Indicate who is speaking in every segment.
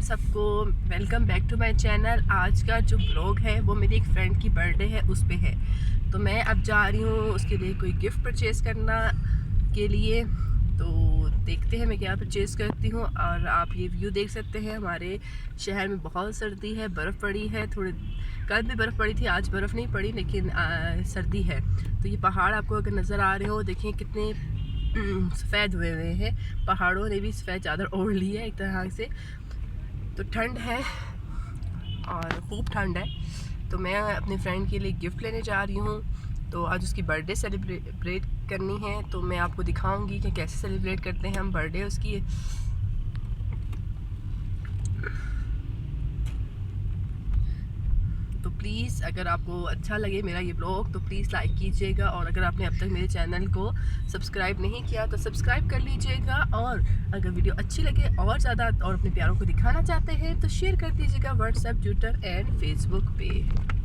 Speaker 1: सबको, welcome back to my channel. आज का जो ब्लॉग है वो मेरी एक फ्रेंड की बर्थडे है, उस पे है। तो मैं अब जा रही हूँ उसके लिए कोई गिफ्ट परचेज़ करना के लिए। तो देखते हैं मैं क्या परचेज़ करती हूँ। और आप ये व्यू देख सकते हैं, हमारे शहर में बहुत सर्दी है, बर्फ़ पड़ी है। थोड़े कल भी बर्फ़ पड़ी थी, आज बर्फ़ नहीं पड़ी, लेकिन सर्दी है। तो ये पहाड़ आपको अगर नज़र आ रहे हो, देखिए कितने सफ़ेद हुए हुए हैं। पहाड़ों ने भी सफ़ेद चादर ओढ़ ली है एक तरह से। तो ठंड है और खूब ठंड है। तो मैं अपने फ्रेंड के लिए गिफ्ट लेने जा रही हूँ। तो आज उसकी बर्थडे सेलिब्रेट करनी है, तो मैं आपको दिखाऊंगी कि कैसे सेलिब्रेट करते हैं हम बर्थडे उसकी। तो प्लीज़ अगर आपको अच्छा लगे मेरा ये ब्लॉग तो प्लीज़ लाइक कीजिएगा, और अगर आपने अब तक मेरे चैनल को सब्सक्राइब नहीं किया तो सब्सक्राइब कर लीजिएगा। और अगर वीडियो अच्छी लगे और ज़्यादा और अपने प्यारों को दिखाना चाहते हैं तो शेयर कर दीजिएगा व्हाट्सएप, ट्विटर एंड फेसबुक पे।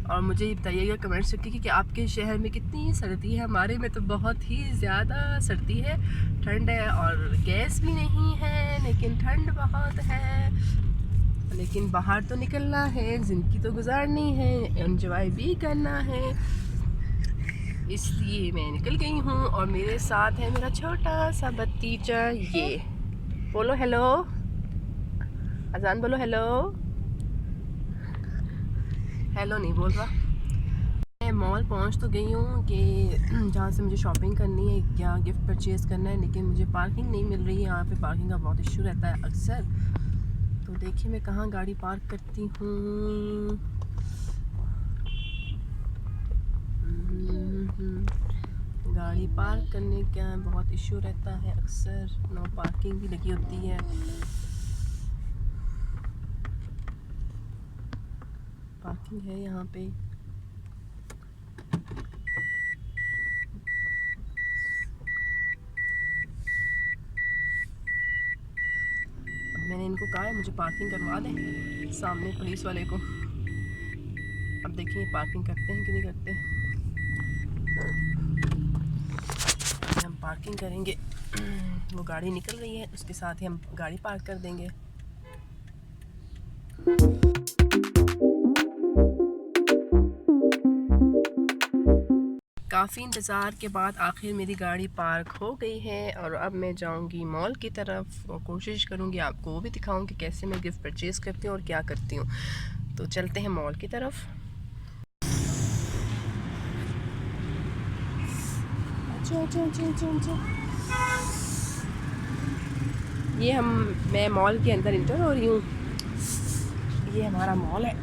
Speaker 1: और मुझे ये बताइएगा कमेंट करके कि आपके शहर में कितनी सर्दी है। हमारे में तो बहुत ही ज़्यादा सर्दी है, ठंड है, और गैस भी नहीं है, लेकिन ठंड बहुत है। लेकिन बाहर तो निकलना है, ज़िंदगी तो गुजारनी है, एंजॉय भी करना है, इसलिए मैं निकल गई हूँ। और मेरे साथ है मेरा छोटा सा भतीजा। ये बोलो हेलो, अजान बोलो हेलो। हेलो नहीं बोल रहा। मैं मॉल पहुंच तो गई हूँ कि जहाँ से मुझे शॉपिंग करनी है या गिफ्ट परचेज़ करना है, लेकिन मुझे पार्किंग नहीं मिल रही है। यहाँ पे पार्किंग का बहुत इशू रहता है अक्सर। तो देखिए मैं कहाँ गाड़ी पार्क करती हूँ। गाड़ी पार्क करने का बहुत इशू रहता है अक्सर, नो पार्किंग भी लगी होती है। पार्किंग है यहाँ पे। मैंने इनको कहा है मुझे पार्किंग करवा दें सामने पुलिस वाले को। अब देखिए पार्किंग करते हैं कि नहीं करते। हम पार्किंग करेंगे, वो गाड़ी निकल रही है, उसके साथ ही हम गाड़ी पार्क कर देंगे। काफ़ी इंतज़ार के बाद आखिर मेरी गाड़ी पार्क हो गई है, और अब मैं जाऊंगी मॉल की तरफ और कोशिश करूंगी आपको वो भी दिखाऊं कि कैसे मैं गिफ्ट परचेज़ करती हूँ और क्या करती हूँ। तो चलते हैं मॉल की तरफ। ये मैं मॉल के अंदर इंटर हो रही हूँ। ये हमारा मॉल है।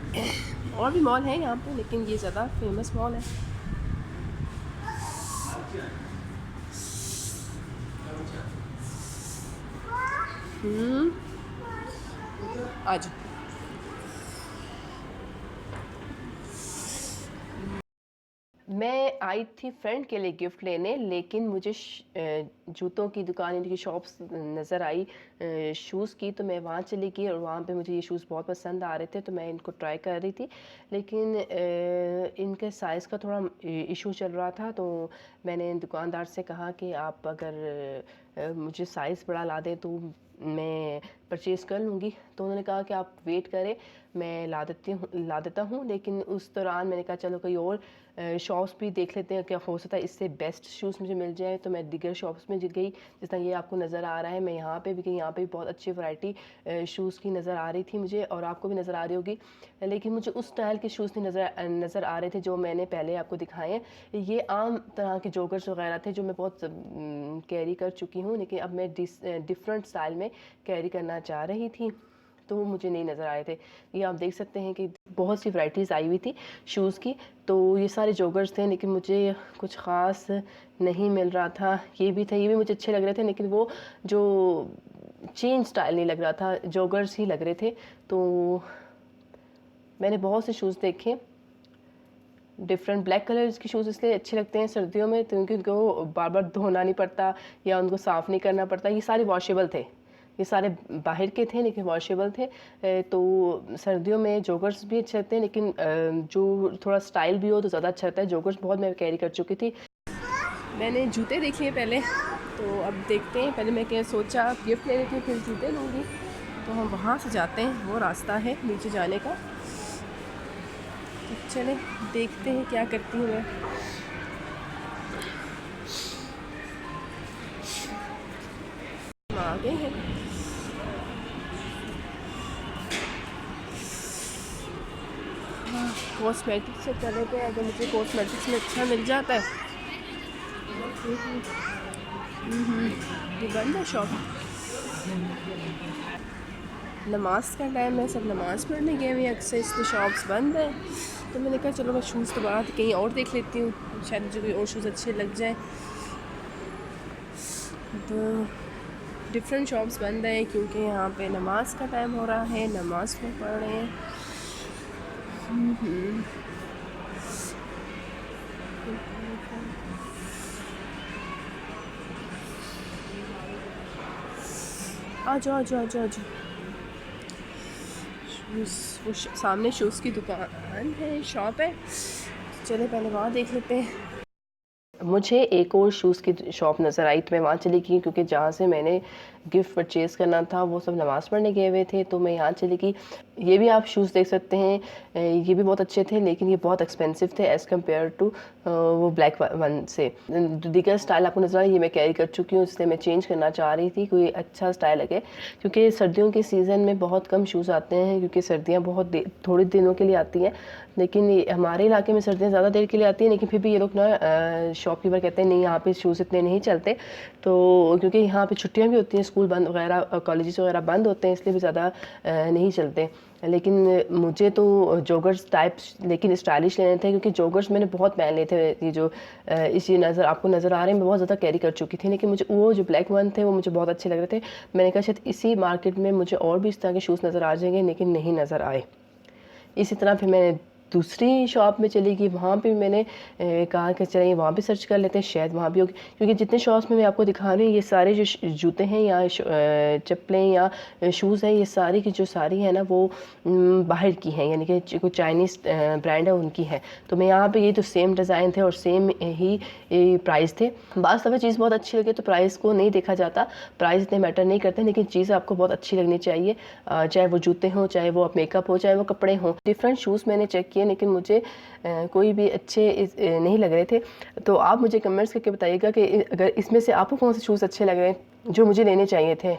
Speaker 1: और भी मॉल है यहाँ पे, लेकिन ये ज़्यादा फेमस मॉल है। आज मैं आई थी फ्रेंड के लिए गिफ्ट लेने, लेकिन मुझे जूतों की दुकान, इनकी शॉप्स नज़र आई शूज़ की। तो मैं वहाँ चली गई और वहाँ पे मुझे ये शूज़ बहुत पसंद आ रहे थे, तो मैं इनको ट्राई कर रही थी। लेकिन इनके साइज़ का थोड़ा इशू चल रहा था। तो मैंने दुकानदार से कहा कि आप अगर मुझे साइज़ बड़ा ला दें तो मैं परचेज़ कर लूँगी। तो उन्होंने कहा कि आप वेट करें, मैं ला देता हूँ। लेकिन उस दौरान मैंने कहा चलो कोई और शॉप्स भी देख लेते हैं, क्या हो सकता है इससे बेस्ट शूज़ मुझे मिल जाए। तो मैं दिगर शॉप्स में गई, जिस तरह ये आपको नज़र आ रहा है। मैं यहाँ पे भी गई, यहाँ पे भी बहुत अच्छी वैरायटी शूज़ की नज़र आ रही थी मुझे, और आपको भी नज़र आ रही होगी। लेकिन मुझे उस स्टाइल के शूज़ नहीं नज़र आ रहे थे जो मैंने पहले आपको दिखाए हैं। ये आम तरह के जॉगर्स वगैरह थे जो मैं बहुत कैरी कर चुकी हूँ, लेकिन अब मैं डिफरेंट स्टाइल में कैरी करना चाह रही थी, तो वो मुझे नहीं नज़र आए थे। ये आप देख सकते हैं कि बहुत सी वैराइटीज़ आई हुई थी शूज़ की। तो ये सारे जॉगर्स थे, लेकिन मुझे कुछ ख़ास नहीं मिल रहा था। ये भी थे, ये भी मुझे अच्छे लग रहे थे, लेकिन वो जो चेन स्टाइल नहीं लग रहा था, जॉगर्स ही लग रहे थे। तो मैंने बहुत से शूज़ देखे डिफरेंट। ब्लैक कलर के शूज़ इसलिए अच्छे लगते हैं सर्दियों में, क्योंकि उनको बार बार धोना नहीं पड़ता या उनको साफ़ नहीं करना पड़ता। ये सारे वॉशेबल थे, ये सारे बाहर के थे लेकिन वॉशेबल थे। तो सर्दियों में जॉगर्स भी अच्छे लगते हैं, लेकिन जो थोड़ा स्टाइल भी हो तो ज़्यादा अच्छा लगता है। जॉगर्स बहुत मैं कैरी कर चुकी थी। मैंने जूते देख लिए पहले, तो अब देखते हैं। पहले मैं क्या सोचा गिफ्ट ले लेती हूँ फिर जूते लूँगी। तो हम वहाँ से जाते हैं, वो रास्ता है नीचे जाने का। तो चले देखते हैं क्या करती हूँ मैं। आ गए हैं। कॉस्मेटिक्स से कर लेते हैं, अगर मुझे कॉस्मेटिक्स में अच्छा मिल जाता है। ये बंद है शॉप, नमाज का टाइम है, सब नमाज़ पढ़ने गए हुए अक्सर, इसलिए शॉप्स बंद है। तो मैंने कहा चलो मैं शूज़ तो बाहर कहीं और देख लेती हूँ, शायद मुझे कोई और शूज़ अच्छे लग जाए। तो डिफरेंट शॉप्स बंद हैं क्योंकि यहाँ पे नमाज का टाइम हो रहा है, नमाज में पढ़ रहे हैं। आ जाओ आ जाओ आ जाओ आ जाओ। वो सामने शूज़ की दुकान है, शॉप है। चले पहले वहाँ देख लेते हैं। मुझे एक और शूज़ की शॉप नज़र आई, तो मैं वहाँ चली गई क्योंकि जहाँ से मैंने गिफ्ट परचेज़ करना था वो सब नमाज़ पढ़ने गए हुए थे, तो मैं यहाँ चली गई। ये भी आप शूज़ देख सकते हैं, ये भी बहुत अच्छे थे लेकिन ये बहुत एक्सपेंसिव थे एज़ कम्पेयर टू वो ब्लैक वन से। दीगर स्टाइल आपको नज़र आ रहा है, ये मैं कैरी कर चुकी हूँ, इसलिए मैं चेंज करना चाह रही थी, कोई अच्छा स्टाइल लगे। क्योंकि सर्दियों के सीज़न में बहुत कम शूज़ आते हैं, क्योंकि सर्दियाँ बहुत थोड़े दिनों के लिए आती हैं। लेकिन हमारे इलाके में सर्दियाँ ज़्यादा देर के लिए आती हैं, लेकिन फिर भी ये लोग ना शॉपकीपर कहते हैं नहीं यहाँ पे शूज़ इतने नहीं चलते। तो क्योंकि यहाँ पे छुट्टियाँ भी होती हैं, स्कूल बंद वगैरह, कॉलेजेस वगैरह बंद होते हैं, इसलिए भी ज़्यादा नहीं चलते। लेकिन मुझे तो जॉगर्स टाइप्स लेकिन स्टाइलिश लेने थे, क्योंकि जॉगर्स मैंने बहुत पहन लिए थे। ये जो इसी आपको नज़र आ रहे हैं, मैं बहुत ज़्यादा कैरी कर चुकी थी, लेकिन मुझे वो जो ब्लैक वन थे वो मुझे बहुत अच्छे लग रहे थे। मैंने कहा शायद इसी मार्केट में मुझे और भी इस तरह के शूज़ नज़र आ जाएंगे, लेकिन नहीं नज़र आए। इसी तरह फिर मैंने दूसरी शॉप में चली गई, वहाँ पे मैंने कहा कि चलिए वहाँ पे सर्च कर लेते हैं, शायद वहाँ भी होगी। क्योंकि जितने शॉप्स में मैं आपको दिखा रही हूँ, ये सारे जो जूते हैं या चप्पलें या शूज़ हैं, ये सारी की जो सारी है ना वो बाहर की हैं, यानी कि कोई चाइनीज़ ब्रांड है उनकी है। तो मैं यहाँ पे ये तो सेम डिज़ाइन थे और सेम ही प्राइस थे। बाज़ दफ़ा चीज़ बहुत अच्छी लगे तो प्राइस को नहीं देखा जाता, प्राइस इतने मैटर नहीं करते, लेकिन चीज़ आपको बहुत अच्छी लगनी चाहिए, चाहे वो जूते हों, चाहे वो मेकअप हो, चाहे वो कपड़े हों। डिफरेंट शूज़ मैंने चेक किए, लेकिन मुझे कोई भी अच्छे नहीं लग रहे थे। तो आप मुझे कमेंट्स करके बताइएगा कि अगर इसमें से आपको कौन से शूज़ अच्छे लग रहे हैं जो मुझे लेने चाहिए थे।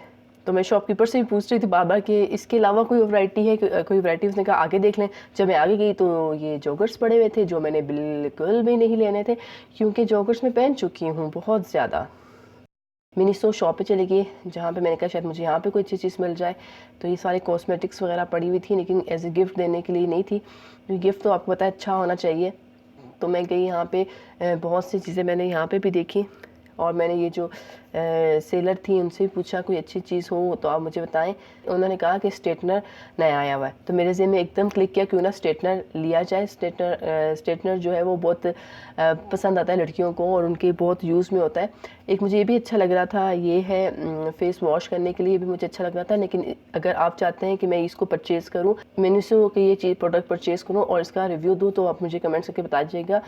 Speaker 1: तो मैं शॉपकीपर से भी पूछ रही थी बार बार कि इसके अलावा कोई वैरायटी है, कोई वैरायटी। उसने कहा आगे देख लें। जब मैं आगे गई तो ये जॉगर्स पड़े हुए थे जो मैंने बिल्कुल भी नहीं लेने थे, क्योंकि जॉगर्स मैं पहन चुकी हूँ बहुत ज़्यादा। मिनीसो शॉप पे चली गई, जहाँ पे मैंने कहा शायद मुझे यहाँ पे कोई अच्छी चीज़ मिल जाए। तो ये सारे कॉस्मेटिक्स वगैरह पड़ी हुई थी, लेकिन एज ए गिफ्ट देने के लिए नहीं थी, क्योंकि गिफ्ट तो आपको पता है अच्छा होना चाहिए। तो मैं गई यहाँ पे, बहुत सी चीज़ें मैंने यहाँ पे भी देखी, और मैंने ये जो सेलर थी उनसे भी पूछा कोई अच्छी चीज़ हो तो आप मुझे बताएं। उन्होंने कहा कि नया आया हुआ है। तो मेरे ज़हन में एकदम क्लिक किया, क्यों ना स्ट्रेटनर लिया जाए। स्ट्रेटनर जो है वो बहुत पसंद आता है लड़कियों को, और उनके बहुत यूज़ में होता है। एक मुझे ये भी अच्छा लग रहा था, ये है फेस वॉश करने के लिए भी मुझे अच्छा लग रहा था। लेकिन अगर आप चाहते हैं कि मैं इसको परचेज़ करूँ, मिनीसो के ये चीज़ प्रोडक्ट परचेज़ करूँ और इसका रिव्यू दूँ, तो आप मुझे कमेंट्स करके बता दीजिएगा।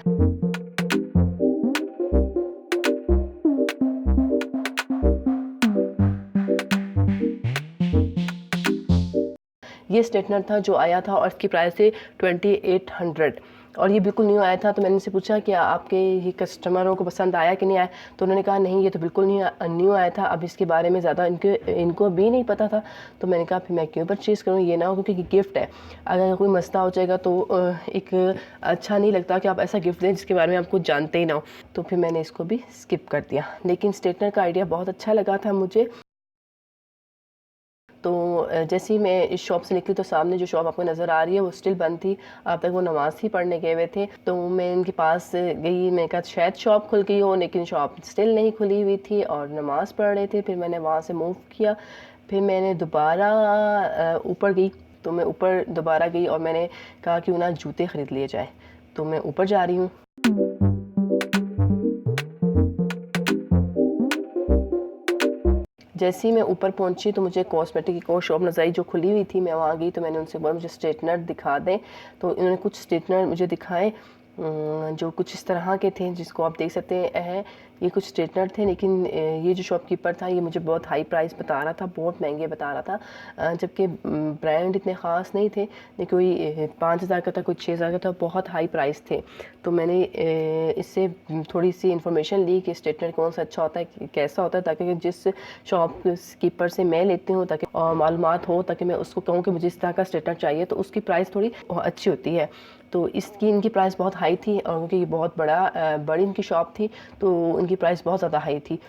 Speaker 1: ये स्ट्रेटनर था जो आया था, और इसकी प्राइस थी 2800, और ये बिल्कुल न्यू आया था। तो मैंने इनसे पूछा कि आपके ये कस्टमरों को पसंद आया कि नहीं आया। तो उन्होंने कहा नहीं, ये तो बिल्कुल न्यू आया था, अब इसके बारे में ज़्यादा इनको भी नहीं पता था। तो मैंने कहा फिर मैं क्यों परचेज़ करूँ, ये ना हो, क्योंकि गिफ्ट है। अगर कोई मसला हो जाएगा तो एक अच्छा नहीं लगता कि आप ऐसा गिफ्ट दें जिसके बारे में आपको जानते ही ना हो। तो फिर मैंने इसको भी स्किप कर दिया। लेकिन स्ट्रेटनर का आइडिया बहुत अच्छा लगा था मुझे। तो जैसे ही मैं इस शॉप से निकली तो सामने जो शॉप आपको नज़र आ रही है वो स्टिल बंद थी। अब तक वो नमाज़ ही पढ़ने गए हुए थे। तो मैं इनके पास गई, मैंने कहा शायद शॉप खुल गई हो, लेकिन शॉप स्टिल नहीं खुली हुई थी और नमाज़ पढ़ रहे थे। फिर मैंने वहाँ से मूव किया, फिर मैंने दोबारा ऊपर गई। तो मैं ऊपर दोबारा गई और मैंने कहा क्यों ना जूते ख़रीद लिए जाए। तो मैं ऊपर जा रही हूँ। जैसे ही मैं ऊपर पहुंची तो मुझे कॉस्मेटिक की एक और शॉप नज़र आई जो खुली हुई थी। मैं वहाँ गई तो मैंने उनसे बोला मुझे स्ट्रेटनर दिखा दें, तो इन्होंने कुछ स्ट्रेटनर मुझे दिखाए जो कुछ इस तरह के थे, जिसको आप देख सकते हैं। ये कुछ स्ट्रेटनर थे, लेकिन ये जो शॉपकीपर था ये मुझे बहुत हाई प्राइस बता रहा था, बहुत महंगे बता रहा था, जबकि ब्रांड इतने ख़ास नहीं थे। नहीं कोई 5,000 का था, कोई 6,000 का था, बहुत हाई प्राइस थे। तो मैंने इससे थोड़ी सी इन्फॉर्मेशन ली कि स्ट्रेटनर कौन सा अच्छा होता है, कैसा होता है, ताकि जिस शॉपकीपर से मैं लेती हूँ ताकि मालूमात हो, ताकि मैं उसको कहूँ कि मुझे इस तरह का स्ट्रेटनर चाहिए, तो उसकी प्राइस थोड़ी अच्छी होती है। तो इनकी प्राइस बहुत हाई थी, और क्योंकि ये बहुत बड़ी इनकी शॉप थी तो इनकी प्राइस बहुत ज़्यादा हाई थी।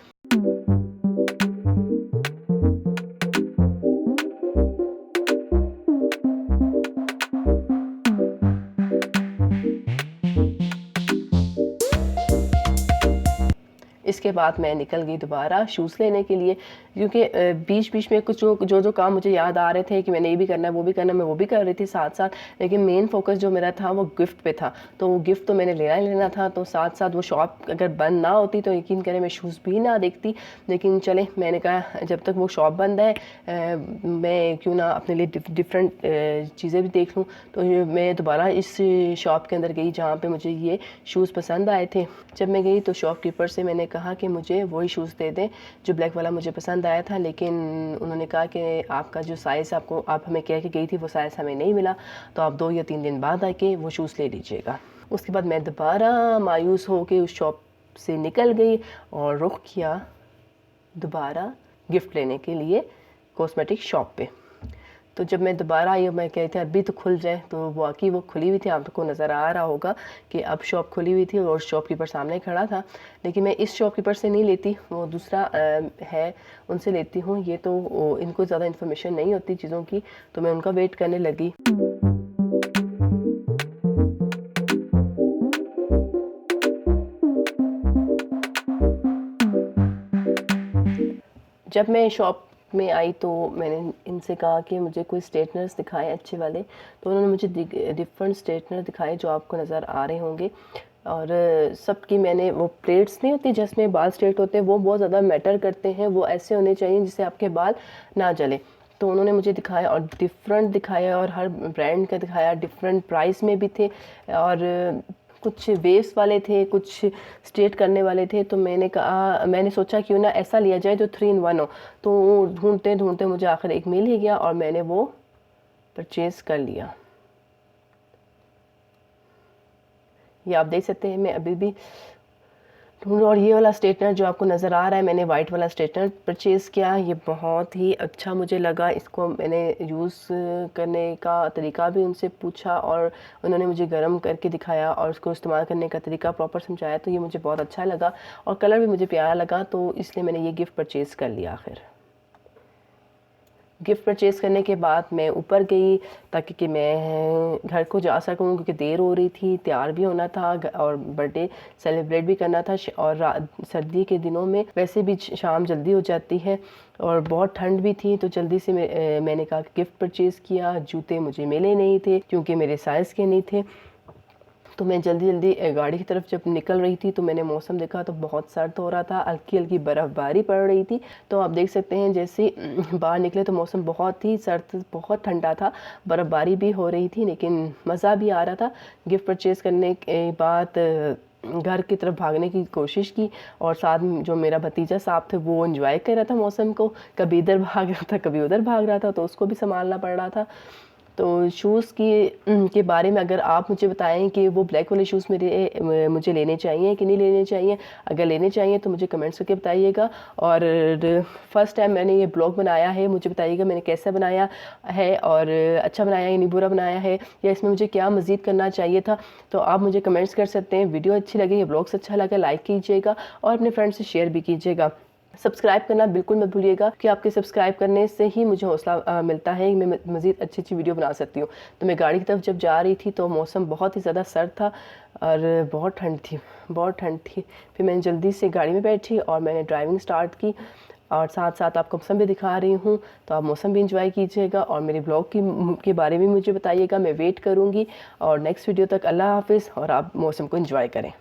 Speaker 1: इसके बाद मैं निकल गई दोबारा शूज़ लेने के लिए, क्योंकि बीच बीच में कुछ जो काम मुझे याद आ रहे थे कि मैंने ये भी करना है, वो भी करना है, मैं वो भी कर रही थी साथ साथ। लेकिन मेन फोकस जो मेरा था वो गिफ्ट पे था, तो वो गिफ्ट तो मैंने लेना ही लेना था। तो साथ साथ वो शॉप अगर बंद ना होती तो यकीन करें मैं शूज़ भी ना देखती। लेकिन चले, मैंने कहा जब तक वो शॉप बंद है मैं क्यों ना अपने लिए डिफरेंट चीज़ें भी देख लूँ। तो मैं दोबारा इस शॉप के अंदर गई जहाँ पर मुझे ये शूज़ पसंद आए थे। जब मैं गई तो शॉपकीपर से मैंने कहा कि मुझे वही शूज़ दे दें जो ब्लैक वाला मुझे पसंद आया था, लेकिन उन्होंने कहा कि आपका जो साइज़ आप हमें कह के गई थी वो साइज़ हमें नहीं मिला, तो आप 2 या 3 दिन बाद आके वो शूज़ ले लीजिएगा। उसके बाद मैं दोबारा मायूस होकर उस शॉप से निकल गई और रुख किया दोबारा गिफ्ट लेने के लिए कॉस्मेटिक शॉप पे। तो जब मैं दोबारा आई, मैं कह रही थी अभी तो खुल जाए, तो वाकई वो खुली हुई थी। आपको नज़र आ रहा होगा कि अब शॉप खुली हुई थी और शॉपकीपर सामने खड़ा था। लेकिन मैं इस शॉपकीपर से नहीं लेती, वो दूसरा है, उनसे लेती हूँ। ये तो इनको ज़्यादा इन्फॉर्मेशन नहीं होती चीज़ों की, तो मैं उनका वेट करने लगी। जब मैं शॉप में आई तो मैंने इनसे कहा कि मुझे कोई स्ट्रेटनर्स दिखाएं अच्छे वाले, तो उन्होंने मुझे डिफरेंट स्ट्रेटनर दिखाए जो आपको नज़र आ रहे होंगे। और सबकी मैंने वो प्लेट्स नहीं होती जिसमें बाल स्ट्रेट होते हैं, वो बहुत ज़्यादा मैटर करते हैं, वो ऐसे होने चाहिए जिससे आपके बाल ना जले। तो उन्होंने मुझे दिखाया और डिफरेंट दिखाया, और हर ब्रांड का दिखाया, डिफरेंट प्राइस में भी थे, और कुछ वेव्स वाले थे, कुछ स्ट्रेट करने वाले थे। तो मैंने सोचा क्यों ना ऐसा लिया जाए जो 3 in 1 हो। तो ढूंढते ढूंढते मुझे आखिर एक मिल ही गया और मैंने वो परचेज़ कर लिया। ये आप देख सकते हैं मैं अभी भी और ये वाला स्ट्रेटनर जो आपको नज़र आ रहा है, मैंने वाइट वाला स्ट्रेटनर परचेज़ किया। ये बहुत ही अच्छा मुझे लगा। इसको मैंने यूज़ करने का तरीका भी उनसे पूछा और उन्होंने मुझे गर्म करके दिखाया और उसको इस्तेमाल करने का तरीका प्रॉपर समझाया, तो ये मुझे बहुत अच्छा लगा और कलर भी मुझे प्यारा लगा, तो इसलिए मैंने ये गिफ्ट परचेज़ कर लिया। आखिर गिफ्ट परचेज़ करने के बाद मैं ऊपर गई ताकि कि मैं घर को जा सकूं, क्योंकि देर हो रही थी, तैयार भी होना था और बर्थडे सेलिब्रेट भी करना था। और सर्दी के दिनों में वैसे भी शाम जल्दी हो जाती है और बहुत ठंड भी थी, तो जल्दी से मैंने कहा गिफ्ट परचेज़ किया। जूते मुझे मिले नहीं थे क्योंकि मेरे साइज़ के नहीं थे, तो मैं जल्दी गाड़ी की तरफ जब निकल रही थी तो मैंने मौसम देखा तो बहुत सर्द हो रहा था, हल्की हल्की बर्फ़बारी पड़ रही थी। तो आप देख सकते हैं जैसे बाहर निकले तो मौसम बहुत ही सर्द, बहुत ठंडा था, बर्फ़बारी भी हो रही थी, लेकिन मज़ा भी आ रहा था। गिफ्ट परचेज़ करने के बाद घर की तरफ भागने की कोशिश की और साथ में जो मेरा भतीजा साहब थे वो एंजॉय कर रहा था मौसम को, कभी इधर भाग रहा था कभी उधर भाग रहा था, तो उसको भी संभालना पड़ रहा था। तो शूज़ के बारे में अगर आप मुझे बताएं कि वो ब्लैक वाले शूज़ मुझे लेने चाहिए कि नहीं लेने चाहिए, अगर लेने चाहिए तो मुझे कमेंट्स करके बताइएगा। और फर्स्ट टाइम मैंने ये ब्लॉग बनाया है, मुझे बताइएगा मैंने कैसा बनाया है और अच्छा बनाया या नहीं बुरा बनाया है, या इसमें मुझे क्या मज़ीद करना चाहिए था, तो आप मुझे कमेंट्स कर सकते हैं। वीडियो अच्छी लगे, ये ब्लॉग्स अच्छा लगा, लाइक कीजिएगा और अपने फ्रेंड्स से शेयर भी कीजिएगा। सब्सक्राइब करना बिल्कुल मत भूलिएगा कि आपके सब्सक्राइब करने से ही मुझे हौसला मिलता है कि मैं मज़ीद अच्छी अच्छी वीडियो बना सकती हूँ। तो मैं गाड़ी की तरफ जब जा रही थी तो मौसम बहुत ही ज़्यादा सर्द था और बहुत ठंड थी। फिर मैंने जल्दी से गाड़ी में बैठी और मैंने ड्राइविंग स्टार्ट की और साथ साथ आपको मौसम भी दिखा रही हूँ, तो आप मौसम भी इंजॉय कीजिएगा और मेरे ब्लॉग के बारे में मुझे बताइएगा। मैं वेट करूँगी और नेक्स्ट वीडियो तक अल्लाह हाफिज़ और आप मौसम को इंजॉय करें।